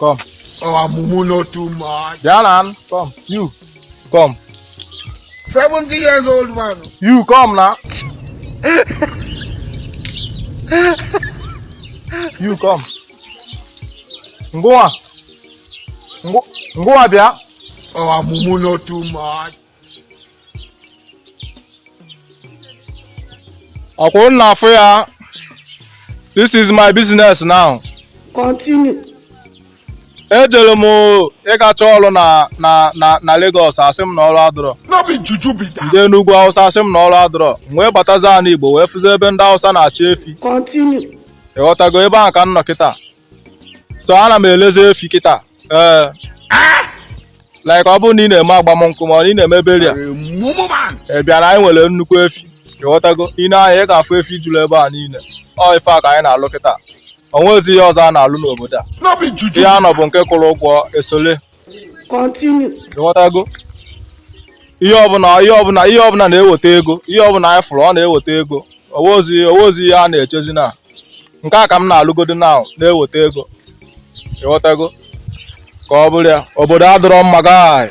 Come. Oh, Mumu not too much. Janan, come. You. Come. 70 years old man. You come now. You come. Ngoa. Ngoa bia. Oh, Mumu not too much. Akon na for ya. This is my business now. Continue. Ejere m ịgacha ọrụ na Lagos asị m na ọrụ adọrọ. No be juju be that. Ndị Enugu Hausa asị m na ọrụ adọrọ. Wee batazi ana Igbo wee fụzi ebe ndị Hausa na-achị efi. Continue. Ịghọtago ebe ahụ ka m nọ kịta. So ana m elezi efi kịta. Like ọ bụrụ na ị na-eme agbamnkwụ ma ọ na ị na-eme beria. Mumu man. Ị bịa na anyị nwere nnukwu efi. Ịghọtago ị na-anya ị ga-afụ efi juru ebe a niile. Ọ ife a ka anyị na-alụ kịta. O nwezi ihe ọzọ a na-alụ n'obodo a. No be juju. Ihe anọ bụ nke kwụrụ ụgwọ esole. Continue. Ịghọtago ihe ọbụla na-eweta ego. Ihe ọbụla anyị fụrụ ọ na-eweta ego. Owozi ihe a na-echezi na nke a ka m na-alụgodo na na-eweta ego. Ịghọtago ka ọ bụrụ ya obodo adịrọ mma gaị.